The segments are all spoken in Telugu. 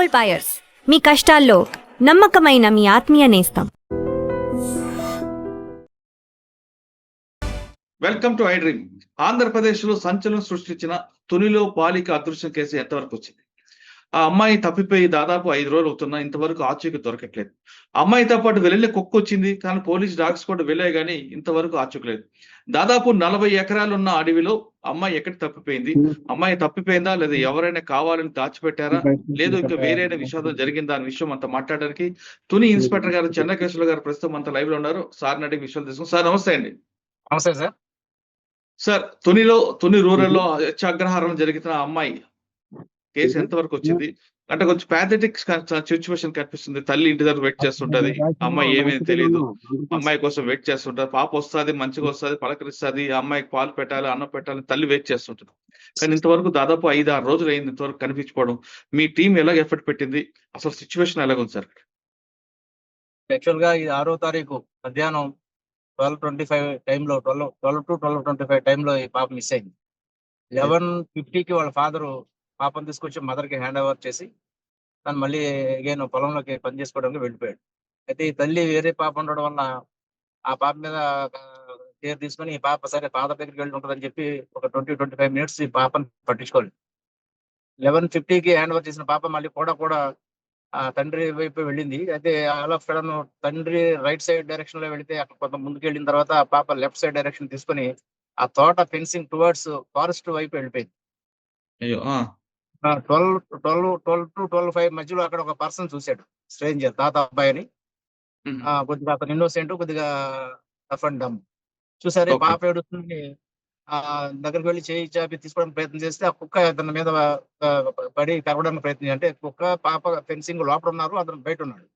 గోల్డ్ బయర్స్, మీ కష్టాల్లో నమ్మకమైన మీ ఆత్మీయ నేస్తం. Welcome to I dream. Andhra Pradesh లో సంచలనం సృష్టించిన తునిలో బాలిక అదృశ్యం కేసు ఎంతవరకు వచ్చింది? ఆ అమ్మాయి తప్పిపోయి దాదాపు 5 రోజులు అవుతున్నా ఇంతవరకు ఆచూకీ దొరకట్లేదు. అమ్మాయితో పాటు వెళ్ళే కుక్క వచ్చింది, కానీ పోలీస్ డాగ్స్ కూడా వెళ్ళాయి, కానీ ఇంతవరకు ఆచూకీ లేదు. దాదాపు 40 ఎకరాలు ఉన్న అడవిలో అమ్మాయి ఎక్కడ తప్పిపోయింది? అమ్మాయి తప్పిపోయిందా, లేదా ఎవరైనా కావాలని దాచిపెట్టారా, లేదు ఇంకా వేరైన విషాదం జరిగిందా అనే విషయం అంతా మాట్లాడడానికి తుని ఇన్స్పెక్టర్ గారు చెన్నకేశ్వర గారు ప్రస్తుతం అంతా లైవ్ లో ఉన్నారు. సార్ అడిగి విషయాలు తీసుకుని. సార్ నమస్తే అండి. నమస్తే సార్. సార్, తుని రూరల్ లో అత్యాగ్రహారం జరిగిన అమ్మాయి కేసు ఎంతవరకు వచ్చింది? అంటే కొంచెం ప్యాథెటిక్ సిచ్యువేషన్ కనిపిస్తుంది. తల్లి ఇంటి దగ్గర వెయిట్ చేస్తుంటది, అమ్మాయి ఏమేమి తెలియదు, అమ్మాయి కోసం వెయిట్ చేస్తుంటది. పాప వస్తుంది, మంచిగా వస్తుంది, పలకరిస్తుంది, అమ్మాయికి పాలు పెట్టాలి, అన్నం పెట్టాలి, తల్లి వెయిట్ చేస్తుంటది. కానీ ఇంతవరకు దాదాపు 5-6 రోజులు అయింది ఇంతవరకు కనిపించుకోవడం. మీ టీం ఎలాగ ఎఫర్ట్ పెట్టింది? అసలు సిచ్యువేషన్ ఎలాగుంది సార్? యాక్చువల్ గా ఇది 6వ తారీఖు మధ్యాహ్నం 12:25 టైంలో 12 to 12:25 టైంలో ఈ పాప మిస్ అయింది. 11:50కి వాళ్ళ ఫాదరు పాపను తీసుకొచ్చి మదర్ కి హ్యాండ్ ఓవర్ చేసి తను మళ్ళీ అగైన్ పొలంలోకి పని చేసుకోవడానికి వెళ్ళిపోయాడు. అయితే ఈ తల్లి వేరే పాప ఉండడం వల్ల ఆ పాప మీద కేర్ తీసుకొని ఈ పాప సరే ఫాదర్ దగ్గరికి వెళ్ళి ఉంటుందని చెప్పి ఒక 20-25 మినిట్స్ ఈ పాపను పట్టించుకోలేదు. 11:50కి హ్యాండ్ ఓవర్ చేసిన పాప మళ్ళీ కూడా ఆ తండ్రి వైపు వెళ్ళింది. అయితే ఆల్ ఆఫ్ సడన్ తండ్రి రైట్ సైడ్ డైరెక్షన్ లో వెళితే అక్కడ కొంత ముందుకు వెళ్ళిన తర్వాత ఆ పాప లెఫ్ట్ సైడ్ డైరెక్షన్ తీసుకొని ఆ తోట ఫెన్సింగ్ టువర్డ్స్ ఫారెస్ట్ వైపు వెళ్ళిపోయింది. అయ్యో. 12 to 12:05 మధ్యలో అక్కడ ఒక పర్సన్ చూశాడు, స్ట్రేంజర్, తాత అబ్బాయి అని. కొద్దిగా అతను ఇన్నోసెంట్, కొద్దిగా టఫ్ అండ్ డమ్. చూసారే Okay. పాప ఏడుస్తుంది, దగ్గరికి వెళ్ళి చేయి చాపి తీసుకోవడానికి ప్రయత్నం చేస్తే ఆ కుక్క అతని మీద పడి కరవడానికి ప్రయత్నం, అంటే కుక్క పాప ఫెన్సింగ్ లోపల ఉన్నారు, అతను బయట ఉన్నాడు.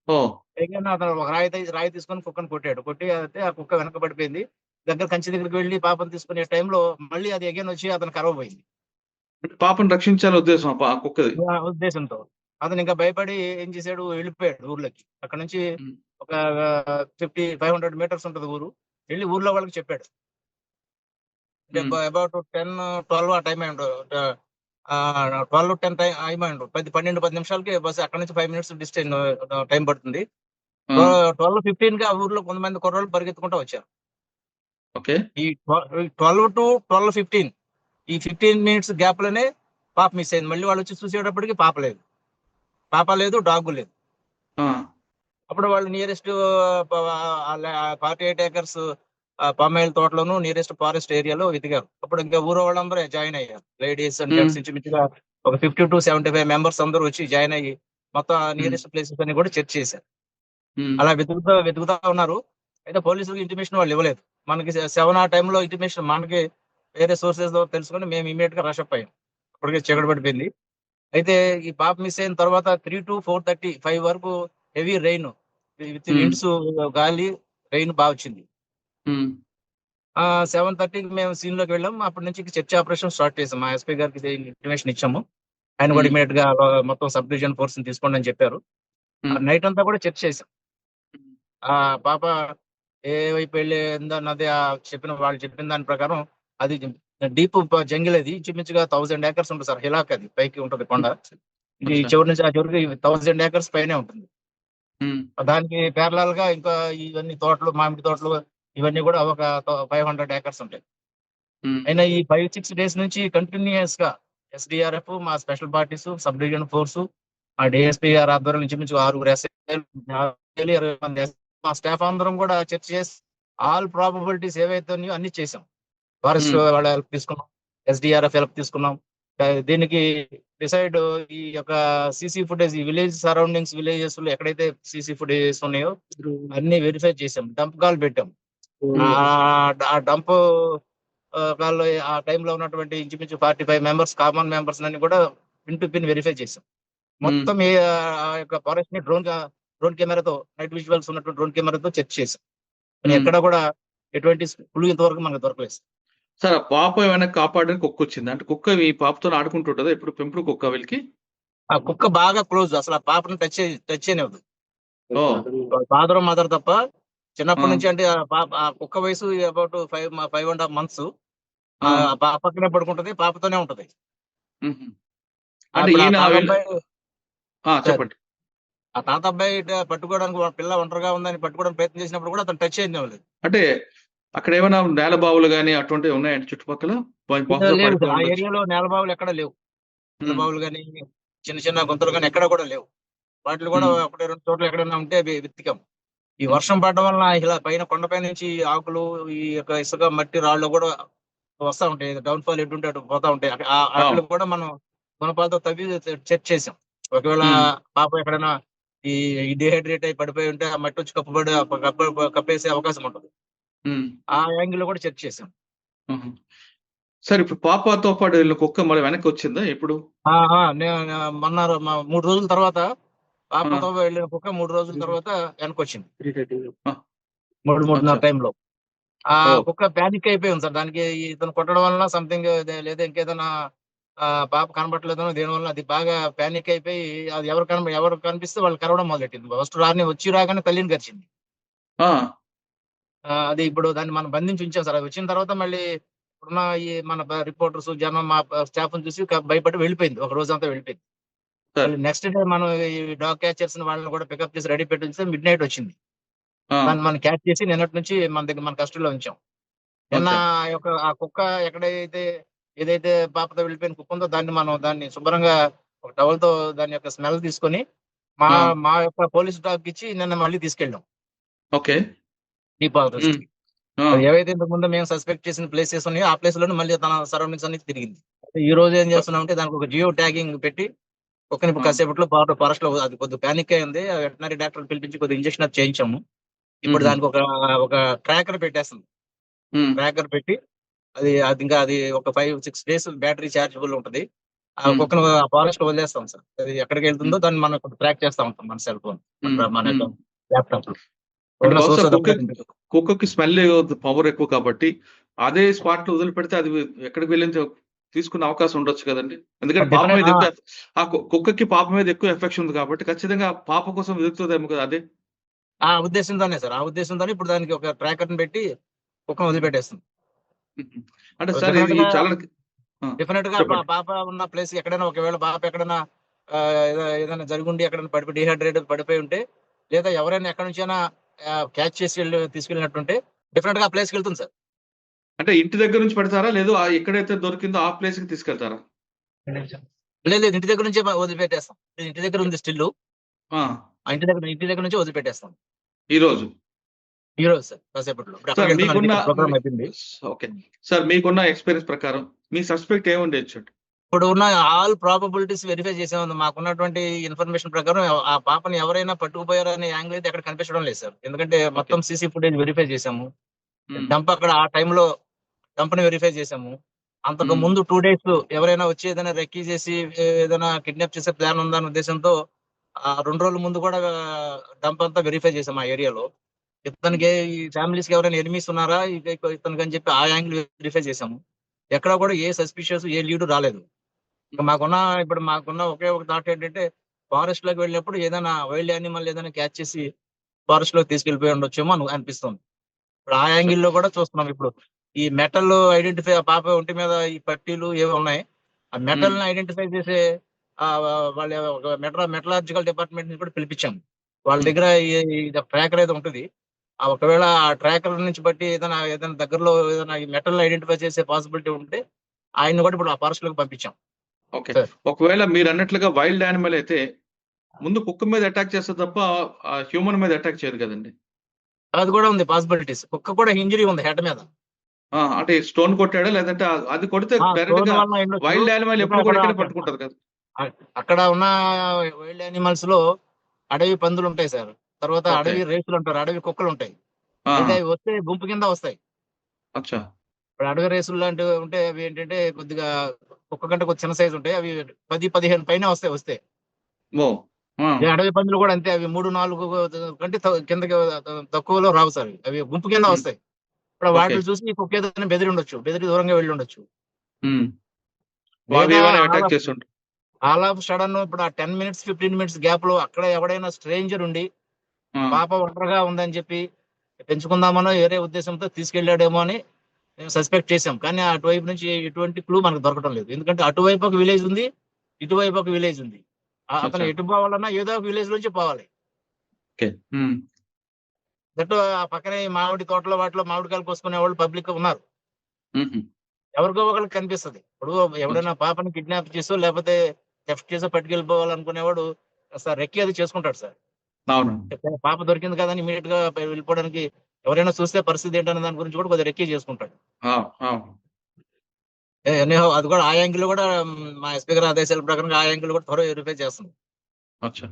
ఓ పైగా అతను ఒక రాయి తీసుకొని కుక్కను కొట్టి అయితే ఆ కుక్క వెనక పడిపోయింది. కంచి దగ్గరికి వెళ్ళి పాపను తీసుకునే టైంలో మళ్ళీ అది అగైన్ వచ్చి అతను కరవబోయింది. పాపను రక్షించాలని ఉద్దేశం ఆ కుక్కది. ఆ ఉద్దేశంతో అతను ఇంకా భయపడి ఏం చేశాడు, వెళ్ళిపోయాడు ఊర్లోకి. అక్కడ నుంచి ఒక 500 మీటర్స్ ఉంటుంది ఊరు. వెళ్ళి ఊర్లో వాళ్ళకి చెప్పాడు. అబౌట్ 10-12 ఆ టైం అయ్యి 12-10 టైం అయ్యి 12-10 నిమిషాలకి బస్ అక్కడ నుంచి 5 మినిట్స్ డిస్టెన్స్ టైం పడుతుంది. 12:15 ఆ ఊర్లో కొంతమంది కుర్రోళ్ళు పరిగెత్తుకుంటూ వచ్చారు. ఓకే. ఈ 12 to 12:15 ఈ 15 మినిట్స్ గ్యాప్ లోనే పాప మిస్ అయింది. మళ్ళీ వాళ్ళు వచ్చి చూసేటప్పటికి పాప లేదు, డాగ్ లేదు. అప్పుడు వాళ్ళు నియరెస్ట్ 48 ఏకర్స్ పామాయిల్ తోటలోను నియరెస్ట్ ఫారెస్ట్ ఏరియాలో వెతికారు. అప్పుడు ఇంకా ఊరు వాళ్ళందరూ జాయిన్ అయ్యారు. లేడీస్ అండ్ జెంట్స్ ఇంచుమించుగా ఒక 50 to 75 మెంబర్స్ అందరూ వచ్చి జాయిన్ అయ్యి మొత్తం నియరెస్ట్ ప్లేసెస్ అన్ని కూడా చెక్ చేశారు. అలా వెతుకుతా ఉన్నారు. అయితే పోలీసులకు ఇంటిమేషన్ వాళ్ళు ఇవ్వలేదు. మనకి 7 ఆ టైంలో ఇంటిమేషన్ మనకి వేరే సోర్సెస్ ద్వారా తెలుసుకొని మేము ఇమీడియట్ గా రష్ అప్ అయ్యాం. అప్పటికే చీకటి పడిపోయింది. అయితే ఈ పాప మిస్ అయిన తర్వాత 3 to 4:35 వరకు హెవీ రెయిన్ విత్ విండ్స్, గాలి, రెయిన్ బాగా వచ్చింది. 7:30కి మేము సీన్ లోకి వెళ్ళాం. అప్పటి నుంచి చర్చ్ ఆపరేషన్ స్టార్ట్ చేసాం. మా ఎస్పీ గారికి ఇంటిమేషన్ ఇచ్చాము. ఆయన కూడా ఇమీడియట్ గా మొత్తం సబ్ డివిజన్ ఫోర్స్ తీసుకోండి అని చెప్పారు. నైట్ అంతా కూడా చర్చ్ చేసాం. ఆ పాప ఏ వైపు వెళ్ళిందన్నది వాళ్ళు చెప్పిన దాని ప్రకారం అది డీప్ జంగిల్, అది ఇంచుమించుగా 1000 ఏకర్స్ ఉంటుంది సార్. హిలాక్, అది పైకి ఉంటుంది కొండ. ఇది చివరి నుంచి ఆ చివరికి 1000 ఏకర్స్ పైనే ఉంటుంది. దానికి ప్యారలల్ గా ఇంకా ఇవన్నీ తోటలు, మామిడి తోటలు, ఇవన్నీ కూడా ఒక 500 ఏకర్స్ ఉంటాయి. అయినా ఈ 5-6 డేస్ నుంచి కంటిన్యూస్ గా SDRF, మా special parties, sub division force, మా డిఎస్పీ గారి ఆధ్వర్యం ఇంచుమించు 6 20 మంది మా స్టాఫ్ అందరం కూడా చర్చ చేసి ఆల్ ప్రాబబిలిటీస్ ఏవైతే ఉన్నాయో అన్ని చేసాం. ఫారెస్ట్ వాళ్ళ హెల్ప్ తీసుకున్నాం, SDRF హెల్ప్ తీసుకున్నాం. దీనికి డిసైడ్ ఈ యొక్క సీసీ ఫుటేజ్, ఈ విలేజ్ సరౌండింగ్స్, విలేజెస్ లో ఎక్కడైతే సీసీ ఫుటేజెస్ ఉన్నాయో అన్ని వెరిఫై చేసాం. డంప్ కాల్ పెట్టాం. ఆ డంప్ కాల్లో ఆ టైంలో ఉన్నటువంటి ఇంచుమించు 45 మెంబర్స్, కామన్ మెంబర్స్ అన్ని కూడా పిన్ టు పిన్ వెరిఫై చేసాం. మొత్తం ఆ యొక్క ఫారెస్ట్ ని డ్రోన్ కెమెరాతో, నైట్ విజువల్స్ ఉన్నటువంటి డ్రోన్ కెమెరాతో చెక్ చేసాం. ఎక్కడ కూడా ఎటువంటి క్లూ ఇంతవరకు మనకు దొరకలేదు. సార్, ఆ పాప ఏమైనా కాపాడడానికి కుక్క వచ్చింది అంటే కుక్క ఈ పాపతో ఆడుకుంటుంటదా? ఎప్పుడు పెంపుడు కుక్క వీళ్ళకి? ఆ కుక్క బాగా క్లోజ్, అసలు ఆ పాపను టచ్ చేయనివ్వదు. ఫాదర్ మదర్ తప్ప చిన్నప్పటి నుంచి. అంటే ఆ కుక్క వయసు అబౌట్ 5.5 months. పక్కనే పడుకుంటది, పాపతోనే ఉంటది. అంటే ఈయన చెప్పండి. ఆ తాత అబ్బాయి పట్టుకోవడానికి పిల్ల ఒంటరిగా ఉందని పట్టుకోవడానికి ప్రయత్నం చేసినప్పుడు కూడా అతను టచ్ చేయడం లేదు. అంటే అక్కడ ఏమైనా నేల బావులు గాని అటువంటివి ఉన్నాయండి చుట్టుపక్కల? బహుశా లేవు పడిపోయి సార్. ఆ ఉండొచ్చు. ఏరియాలో నేలబావులు ఎక్కడ లేవు. హ్మ్. నేలబావులు గాని, చిన్న చిన్న గుంతలు గాని ఎక్కడ కూడా లేవు. వాటిలో కూడా హ్మ్. 1, 2 చోట్ల ఎక్కడైనా ఉంటే అవి వెతికాం. ఈ హ్మ్. వర్షం పడడం వలన ఇలా పైన కొండపై నుంచి ఆకులు, ఈ యొక్క ఇసుక, మట్టి, రాళ్ళు కూడా వస్తా ఉంటాయి. డౌన్ ఫాల్ ఎటుంటే అటు పోతా ఉంటాయి. అవును. ఆటిలో కూడా మనం గుణపాలతో తవ్వి చెక్ చేసాం. ఒకవేళ హ్మ్. పాప ఎక్కడైనా ఈ డిహైడ్రేట్ అయి పడిపోయి ఉంటే ఆ మట్టి వచ్చి కప్పబడి కప్పేసే అవకాశం ఉంటుంది. హ్మ్. ఆ యాంగిల్ లో కూడా చెక్ చేసాం. హుహు. సరే ఇప్పుడు పాపతో పాటు వెళ్ళిన కుక్క మళ్ళీ వెనక్కొచ్చిందా ఎప్పుడు? ఆ! ఆ! మొన్న 3 రోజుల తర్వాత ఆ! పాపతో వెళ్ళిన కుక్క 3 రోజుల తర్వాత వెనక్కొచ్చింది. ఆ! 3:30 అచ్చా! టైంలో. ఆ ఓహ్! కుక్క పానిక్ అయిపోయింది సార్. దానికి ఇతను కొట్టడం వలన సంథింగ్ లేదా ఇంకేదైనా పాప కనపడట్లేదనో దేనివల్ల అది బాగా పానిక్ అయిపోయి అది ఎవరు కనిపిస్తే వాళ్ళు కరవడం మొదలెట్టింది. ఫస్ట్ రాగానే తల్లిని కరిచింది. ఆ! అది ఇప్పుడు దాన్ని మనం బంధించి ఉంచాం సార్. అది వచ్చిన తర్వాత మళ్ళీ ఇప్పుడున్న ఈ మన రిపోర్టర్స్, జనం, మా స్టాఫ్‌ని చూసి భయపడి వెళ్ళిపోయింది. ఒక రోజంతా వెళ్ళిపోయింది. సరే. మళ్ళీ నెక్స్ట్ డే మనం ఈ డాగ్ క్యాచర్స్‌ని వాళ్ళని కూడా పికప్ చేసి రెడీ పెట్టి ఉంచితే మిడ్‌నైట్ వచ్చింది. ఆ! దాన్ని మనం క్యాచ్ చేసి నిన్నటి నుంచి మన కస్టడీలో ఉంచాం. నిన్న అచ్చా! ఆ కుక్క ఏదైతే పాపతో వెళ్ళిపోయిన కుక్క ఉందో దాన్ని శుభ్రంగా ఒక టవల్‌తో దాని యొక్క స్మెల్ తీసుకొని మా ఆ! మా యొక్క పోలీస్ డాగ్‌కి ఇచ్చి నిన్న మళ్ళీ తీసుకెళ్ళాం ఓకే. హ్మ్. డీపాలజిస్ట్‌కి. ఆ! అది ఏవైతే ఇంతకుముందు మేము సస్పెక్ట్ చేసిన ప్లేసెస్ ఉన్నాయో, ఆ ప్లేస్‌లోనే మళ్ళీ తన సరౌండింగ్స్ అన్ని తిరిగింది. ఈ రోజు ఏం అ చేస్తున్నామంటే దానికి ఒక జియో ట్యాగింగ్ పెట్టి కుక్కని ఇప్పుడు ఆ! కాసేపట్లో ఫారెస్ట్‌లో అది కొద్దిగా పానిక్ అయింది. ఆ వెటర్నరీ డాక్టర్‌ని పిలిపించి కొద్దిగా ఇంజెక్షన్ అది చేయించాము. ఇప్పుడు హుహు. దానికి ఒక ట్రాకర్ పెట్టేస్తాం. హ్మ్. ట్రాకర్ పెట్టి అది ఒక 5, 6 డేస్ బ్యాటరీ చార్జబుల్ ఉంటది. ఆ హ్మ్. కుక్కను ఆ ఫారెస్ట్‌లో వదిలేస్తాం సార్. అది హ్మ్. ఎక్కడికెళ్తుందో దాన్ని మనం ట్రాక్ చేస్తా ఉంటాం మన సెల్ ఫోన్, హ్మ్. మన హ్మ్. యొక్క ల్యాప్‌టాప్‌లో. అంటే ఉన్న బహుశా సోర్స్ అదంతా ఉంటుంది. కుక్కకి స్మెల్ పవర్ ఎక్కువ కాబట్టి, అదే స్పాట్‌లో వదిలిపెడితే అది ఎక్కడికి వెళ్ళిందో తీసుకునే అవకాశం ఉండొచ్చు కదండీ! ఎందుకంటే పాప డెఫినెట్ మీద ఆ! ఎక్కువ కుక్కకి పాప మీద ఎక్కువ ఎఫెక్షన్ ఉంది కాబట్టి ఖచ్చితంగా పాప కోసం వెతుకుతదేమో కదా! అదే. ఆ ఉద్దేశంతోనే సార్. ఆ ఉద్దేశంతోనే ఇప్పుడు దానికి ఒక ట్రాకర్‌ని పెట్టి కుక్కను హ్మ్. వదిలిపెట్టేస్తుంది. హుహు. అంటే సార్ ఇది డెఫినెట్‌గా చలనకి ఆ! డెఫినెట్‌గా చెప్పండి. పాప ఉన్న ప్లేస్‌కి ఎక్కడైనా ఒకవేళ పాప ఎక్కడైనా ఏదైనా జరిగుండి ఎక్కడైనా డీహైడ్రేట్ పడిపోయి ఉంటే, లేదా ఎవరైనా ఎక్కడి నుంచైనా క్యాచ్ చేసి తీసుకెళ్ళినట్టుంటే డెఫినెట్‌గా ఆ ప్లేస్‌కెళ్తుంది సార్. అంటే ఇంటి దగ్గర నుంచి పెడతారా? లేదు ఎక్కడైతే దొరికిందో ఆ ప్లేస్‌కి తీసుకెళ్తారా? లేదు, ఇంటి దగ్గర నుంచే వదిలిపెట్టేస్తాం. ఇంటి దగ్గర ఉంది స్టిల్లు. ఆ! ఇంటి దగ్గర నుంచే వదిలిపెట్టేస్తాం. ఈరోజు. ఈరోజు సార్ కాసేపట్లో. ఇప్పుడు సార్ అక్కడికెళ్తున్నాను. మీకున్న ఇంటికి మీ ప్రోగ్రామ్ అయిపోయింది. ఓకే. సార్ మీకున్న ఎక్స్‌పీరియన్స్ ప్రకారం మీ సస్పెక్ట్ ఏముండొచ్చండి? ఇప్పుడు ఉన్న ఆల్ ప్రాబబిలిటీస్ వెరిఫై చేసాము. మాకున్నటువంటి ఇన్ఫర్మేషన్ ప్రకారం ఆ పాపని ఎవరైనా పట్టుకుపోయారనే యాంగిల్ అయితే ఎక్కడ కనిపించడం లేదు సార్. ఎందుకంటే ఓకే. మొత్తం సీసీ ఫుటేజ్ వెరిఫై చేసాము. హ్మ్. అక్కడ ఆ టైంలో డంప్‌ని వెరిఫై చేసాము. అంతకు హ్మ్. ముందు 2 డేస్ ఎవరైనా వచ్చి ఏదైనా రెక్కీ చేసి ఏదైనా కిడ్నాప్ చేసే ప్లాన్ ఉందా అనే ఉద్దేశంతో 2 రోజుల ముందు కూడా డంప్ అంతా వెరిఫై చేసాం ఆ ఏరియాలో. హ్మ్. ఇతనికి ఈ ఫ్యామిలీస్‌కి ఎవరైనా ఎనిమీస్ ఉన్నారా? ఇతనికని చెప్పి ఆ యాంగిల్ వెరిఫై చేసాము. ఎక్కడ కూడా ఏ సస్పిషియస్ ఏ లీడ్ రాలేదు. ఇక హ్మ్. మాకున్న ఒకే ఒక థాట్ ఏంటంటే, ఫారెస్ట్‌లోకి వెళ్ళినప్పుడు ఏదైనా వైల్డ్ యానిమల్ ఏదైనా క్యాచ్ చేసి ఫారెస్ట్‌లోకి తీసుకెళ్ళిపోయి ఉండొచ్చేమో అనిపిస్తుంది. ఇప్పుడు ఆ స యాంగిల్‌లో కూడా చూస్తున్నాం ఇప్పుడు. ఈ మెటల్ ఐడెంటిఫై ఆ పాప ఒంటి మీద ఈ పట్టీలు ఏవో ఉన్నాయి. ఆ హ్మ్. మెటల్‌ని ఐడెంటిఫై చేసే వాళ్ళ ఒక మెటలార్జికల్ డిపార్ట్‌మెంట్ నుంచి కూడా పిలిపించాం. వాళ్ళ హ్మ్. దగ్గర ఇది ట్రాకర్ ఏదో ఉంటది. ఒకవేళ ఆ ట్రాకర్ నుంచి బట్టి ఏదైనా దగ్గరలో ఏదైనా ఈ మెటల్ ఐడెంటిఫై చేసే పాసిబిలిటీ ఉంటే ఆయన్ని కూడా ఇప్పుడు ఆ ఫారెస్ట్‌లోకి పంపించాం. ఓకే. సార్. ఒకవేళ మీరన్నట్లుగా వైల్డ్ యానిమల్ అయితే ముందు కుక్క మీద అటాక్ చేస్తది తప్ప హ్యూమన్ మీద అటాక్ చేయదు కదండీ! అది కూడా ఉంది పాసిబిలిటీస్. కుక్క కూడా ఇంజ్యూరీ ఉంది హెడ్ మీద. అంటే స్టోన్ కొట్టాడా? లేదంటే అది కొడితే స్టోన్ డైరెక్ట్‌గా వల్ల అయ్యుండొచ్చు. వైల్డ్ యానిమల్ ఇంకా ఎప్పుడు అక్కడ కూడా ఇక్కడే పట్టుకుంటది కదా! అక్కడ ఉన్న వైల్డ్ యానిమల్స్‌లో అడవి పందులుంటాయి సార్. తర్వాత ఓకే. అడవి రేసులంటారు. అడవి కుక్కలుంటాయి. ఆ! అయితే అవి వస్తే గుంపు కింద వస్తాయి. అచ్చా! ఇప్పుడు అడవి రేసులు లాంటివి ఉంటే అవి ఏంటంటే కొద్దిగా కుక్క కంటే కొద్దిగా చిన్న సైజ్ ఉంటాయి. అవి 10, 15 పైనే వస్తే. ఓహ్! ఆ! ఈ అడవి పందులు కూడా అంతే. అవి 3, 4 కంటే కిందకి తక్కువలో రావు సార్. అవి గుంపు కింద హ్మ్. వస్తాయి. ఇప్పుడు ఓకే. వాటిని చూసి ఈ కుక్క ఏదైనా బెదిరి బెదిరి దూరంగా వెళ్ళుండొచ్చు. హ్మ్. అవి లేదా ఏమైనా అటాక్ చేసుంటాయి. ఆల్ ఆఫ్ సడెన్ ఇప్పుడు ఆ 10 మినిట్స్, 15 మినిట్స్ గ్యాప్‌లో అక్కడ ఎవడైనా స్ట్రేంజర్ ఉండి, ఆ! పాప ఒంటరిగా ఉందని చెప్పి పెంచుకుందామనో వేరే ఉద్దేశంతో తీసుకెళ్ళాడేమో అని మేము సస్పెక్ట్ చేసాం. కానీ అటువైపు నుంచి ఎటువంటి క్లూ మనకు దొరకడం లేదు. ఎందుకంటే అటువైపు ఒక విలేజ్ ఉంది. ఇటువైపు ఒక విలేజ్ ఉంది. అతను అచ్చా. ఎటు పోవాలన్నా ఏదో ఒక విలేజ్ నుంచి పోవాలి. ఓకే. దట్టు ఆ పక్కనే ఈ మామిడి తోటలో వాటిలో మామిడికాయలు కోసుకునే వాళ్ళు పబ్లిక్ ఉన్నారు. హుహు. ఎవరికో ఒకరికి కనిపిస్తది. ఇప్పుడు అచ్చా. ఎవడైనా పాపని కిడ్నాప్ చేసో లేకపోతే థెఫ్ట్ చేసో పట్టుకెళ్ళిపోవాలనుకునేవాడు సార్ రెక్కి అది చేసుకుంటాడు సార్. అవును. పాప దొరికింది కదా అని ఇమీడియట్ గా వెళ్ళిపోవడానికి ఎవరైనా చూస్తే పరిస్థితి ఏంటనే దాని గురించి కూడా కొద్దిగా రెక్కి చేసుకుంటాడు. ఆ! అవును. ఎనీహౌ అది కూడా ఆ యాంగిల్ కూడా మా ఎస్పీ గారి ఆదేశాల ప్రకారంగా ఆ యాంగిల్ కూడా త్వరగా వెరిఫై చేస్తుంది. అచ్చా.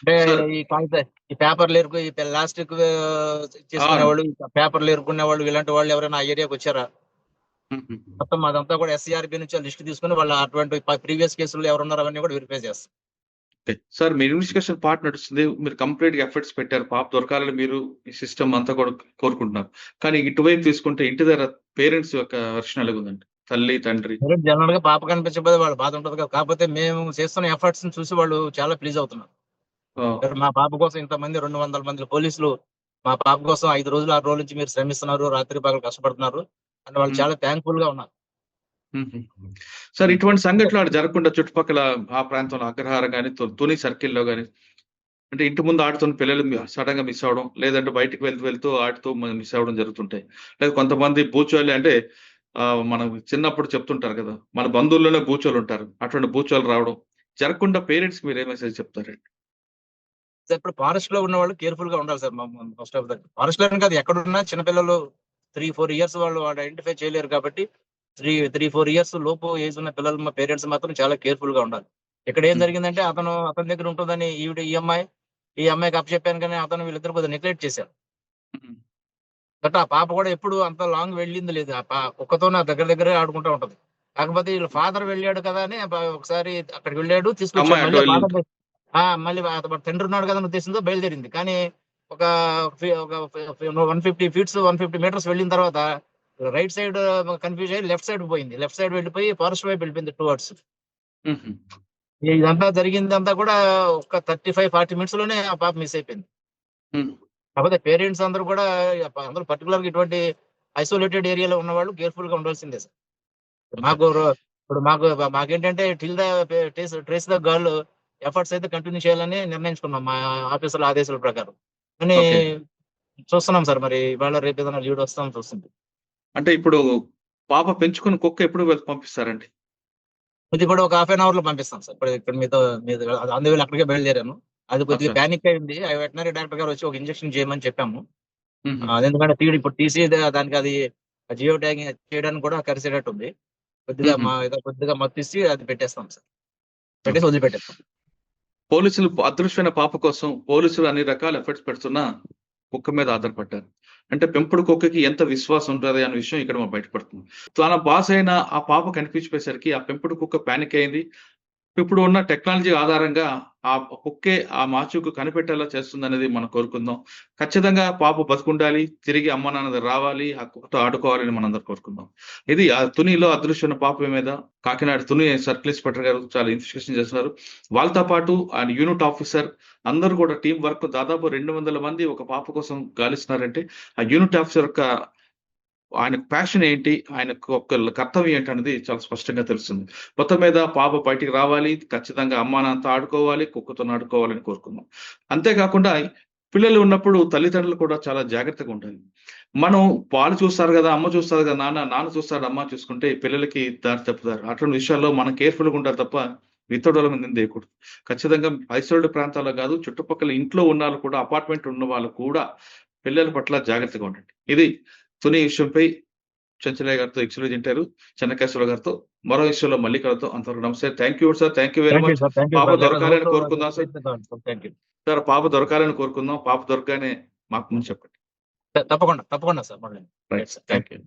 అంటే సార్ ఈ కాగిత ఈ పేపర్లు ఎరుకు ఈ ప్లాస్టిక్ చేసుకునే అవును. వాళ్ళు, పేపర్లు ఎరుకునే వాళ్ళు, ఇలాంటి వాళ్ళు ఎవరైనా ఆ ఏరియాకి వచ్చారా హుహు. మొత్తం అదంతా కూడా ఎస్సీఆర్బీ నుంచి లిస్ట్ తీసుకుని వాళ్ళ అటువంటి ప్రీవియస్ కేసులు ఎవరున్నారు అవన్నీ కూడా వెరిఫై చేస్తాం. ఓకే. సార్ మీ ఇన్వెస్టిగేషన్ పార్ట్ నడుస్తుంది. మీరు కంప్లీట్‌గా ఎఫర్ట్స్ పెట్టారు. పాప దొరకాలని మీరు ఈ సిస్టమ్ అంతా కూడా కోరుకుంటున్నారు. కానీ ఇటువైపు తీసుకుంటే ఇంటి దగ్గర పేరెంట్స్ యొక్క వెర్షన్ ఎలాగుందండి? తల్లి, తండ్రి. జనరల్ గా పాప కనిపించకపోతే వాళ్ళ బాధ ఉంటది కదా. కాకపోతే మేము చేస్తున్న ఎఫర్ట్స్ ని చూసి వాళ్ళు చాలా ప్లీజ్ అవుతున్నారు. ఓహ్! మా పాప కోసం ఇంతమంది 200 మంది పోలీసులు మా పాప కోసం 5 రోజులు 6 రోజుల నుంచి మీరు శ్రమిస్తున్నారు, రాత్రి పగలు కష్టపడుతున్నారు అని వాళ్ళు హ్మ్. చాలా థ్యాంక్ఫుల్ గా ఉన్నారు. హుహు. సార్ ఇటువంటి సంఘటనలు అటు జరగకుండా చుట్టుపక్కల ఆ ప్రాంతంలో అగ్రహారం గాని, తుని సర్కిల్‌లో గాని అంటే ఇంటి ముందు ఆడుతున్న పిల్లలు సడెన్‌గా మిస్ అవ్వడం, లేదంటే బయటికి వెళ్తూ ఆడుతూ మిస్ అవ్వడం జరుగుతుంటాయి. లేదా కొంతమంది బూచోళ్ళు అంటే మనం చిన్నప్పుడు చెప్తుంటారు కదా! మన బంధువుల్లోనే బూచోళ్ళుంటారు. అటువంటి బూచోళ్ళు రావడం జరగకుండా పేరెంట్స్‌కి మీరు ఏ మెసేజ్ చెప్తారండి? సార్ ఇప్పుడు ఫారెస్ట్ లో ఉన్న వాళ్ళు కేర్ఫుల్ గా ఉండాలి sir. First of that forest లో కాదు ఎక్కడున్నా చిన్నపిల్లలు 3-4 ఇయర్స్ వాళ్ళు ఐడెంటిఫై చేయలేరు కాబట్టి 3-4 ఇయర్స్ లోపు ఏజ్ ఉన్న పిల్లలు పేరెంట్స్ మాత్రం చాలా కేర్ఫుల్ గా ఉండాలి. ఇక్కడ ఏం హ్మ్. జరిగిందంటే అతని దగ్గర ఉంటుందని ఈ అమ్మాయికి అప్పచెప్పాను కానీ అతను వీళ్ళిద్దరు కొద్దిగా నెగ్లెక్ట్ చేశారు. హ్మ్. బట్ ఆ పాప కూడా ఎప్పుడు అంత లాంగ్ వెళ్ళింది లేదు. కుక్కతో నా దగ్గర దగ్గరే ఆడుకుంటూ ఉంటది. కాకపోతే వీళ్ళ ఫాదర్ వెళ్ళాడు కదా అని ఒకసారి అక్కడికి వెళ్ళాడు, తీసుకొచ్చాడు. అమ్మాయి అటు మళ్ళీ వెళ్ళింది. ఫాదర్ మళ్ళీ తండ్రి ఉన్నాడు కదా అనే ఉద్దేశంతో బయలుదేరింది. కానీ ఒక 150 ఫీట్స్ 150 మీటర్స్ వెళ్ళిన తర్వాత రైట్ సైడ్ కన్ఫ్యూజ్ అయ్యి లెఫ్ట్ సైడ్ పోయింది. లెఫ్ట్ సైడ్ వెళ్ళిపోయి ఫారెస్ట్ వైపు వెళ్ళిపోయింది టువర్డ్స్. హుహు. ఇదంతా జరిగిందంతా కూడా ఒక 35-40 మినిట్స్ లోనే ఆ పాప మిస్ అయిపోయింది. హ్మ్. కాకపోతే పేరెంట్స్ అందరూ కూడా అందరూ పర్టికులర్ గా ఇటువంటి ఐసోలేటెడ్ ఏరియాలో ఉన్న వాళ్ళు కేర్ఫుల్ గా ఉండాల్సిందే సార్. ఓకే. మాకు ఇప్పుడు మాకేంటంటే till the trace the girl efforts అయితే కంటిన్యూ చేయాలని నిర్ణయించుకున్నాం మా ఆఫీసుల ఆదేశాల ప్రకారం. కానీ ఓకే. చూస్తున్నాం సార్ మరి ఇవాళ రేపు ఏదైనా లీడ్ వస్తాం చూస్తుంది. అంటే ఇప్పుడు పాప పెంచుకున్న కుక్క ఎప్పుడు పంపిస్తారండి? ఇది కూడా ఒక హాఫ్ అన్ అవర్ లో పంపిస్తాం సార్. ఇప్పుడు ఇక్కడ మీతో అందువల్ల అక్కడికే బయలుదేరాను. అది కొద్దిగా అచ్చా! పానిక్ అయింది. ఆ వెటనరీ డాక్టర్ గారు వచ్చి ఒక ఇంజెక్షన్ చేయమని చెప్పాము. హుహు. ఎందుకంటే ఇప్పుడు టీసీ దానికి అది జియో ట్యాగింగ్ చేయడానికి కూడా కలిసేటట్టు ఉంది. హుహు. కొద్దిగా మత్తిచ్చి అది పెట్టేస్తాం సార్. ఓకే. పెట్టేసి వదిలిపెట్టేస్తాం. పోలీసులు అదృశ్యమైన పాప కోసం పోలీసులు అన్ని రకాల ఎఫర్ట్స్ పెడుతున్నా కుక్క మీద ఆధారపడ్డారు. అంటే పెంపుడు కుక్కకి ఎంత విశ్వాసం ఉంటది అనే విషయం ఇక్కడ మనకు బయటపడుతుంది. తన బాస్ అయిన ఆ పాప కనిపించిపోయేసరికి ఆ పెంపుడు కుక్క పానిక్ అయింది. ఇప్పుడు ఉన్న టెక్నాలజీ ఆధారంగా ఆ కుక్కే ఆ మాచుకు కనిపెట్టేలా చేస్తుందనేది మనం కోరుకుందాం. ఖచ్చితంగా పాప బతికుండాలి. తిరిగి అమ్మ నాన్న దగ్గర రావాలి. ఆ కుక్కతో ఆడుకోవాలని మనందరం కోరుకుందాం. ఇది తునిలో అదృశ్యమైన పాప మీద కాకినాడ తుని సర్కిల్ ఇన్స్‌పెక్టర్ గారు చాలా ఇన్వెస్టిగేషన్ చేస్తున్నారు. వాళ్ళతో పాటు ఆయన యూనిట్ ఆఫీసర్ అందరూ కూడా టీమ్ వర్క్ దాదాపు 200 మంది ఒక పాప కోసం గాలిస్తున్నారంటే ఆ యూనిట్ ఆఫీసర్ యొక్క ఆయన ప్యాషన్ ఏంటి? ఆయనకు ఒక కర్తవ్యం ఏంటనేది చాలా స్పష్టంగా తెలుస్తుంది. మొత్తం మీద పాప బయటికి రావాలి. ఖచ్చితంగా అమ్మా నాన్నతో ఆడుకోవాలి. కుక్కతోని ఆడుకోవాలని కోరుకుందాం. అంతే కాకుండా పిల్లలు ఉన్నప్పుడు తల్లిదండ్రులు కూడా చాలా జాగ్రత్తగా ఉండాలి. మనం వాళ్ళు చూస్తారు గదా! అమ్మ చూస్తది గదా! నాన్న చూస్తాడు, అమ్మ చూసుకుంటే పిల్లలకి దారి తప్పుతారు. అటువంటి విషయాల్లో మనం కేర్‌ఫుల్‌గా ఉండాలి తప్ప ఇతరుల మీద నిందేయకూడదు. ఖచ్చితంగా ఐసోలేటెడ్ ప్రాంతాల్లో గాదు, చుట్టుపక్కల ఇంట్లో ఉన్నవాళ్ళు కూడా అపార్ట్‌మెంట్ ఉన్నవాళ్ళు కూడా పిల్లల పట్ల జాగ్రత్తగా ఉండండి. ఇది తుని విషయంపై చెంచలయ్య గారితో ఎక్స్‌క్లూజివ్ ఇంటర్వ్యూ చెన్నకేశవరావు గారితో మరో విషయంలో మళ్ళీ కలుద్దాం. అంతవరకు నమస్తే. Thank you sir. Thank you very thank you much. Sir. Thank you పాప సార్. లెట్ us hope దొరకాలని కోరుకుందాం సార్. Thank you. సార్ పాప దొరకాలని కోరుకుందాం. పాప దొరకగానే మాకు ముందు చెప్పండి. తప్పకుండా సార్. మళ్ళీ. Right right sir. Sir. Thank you.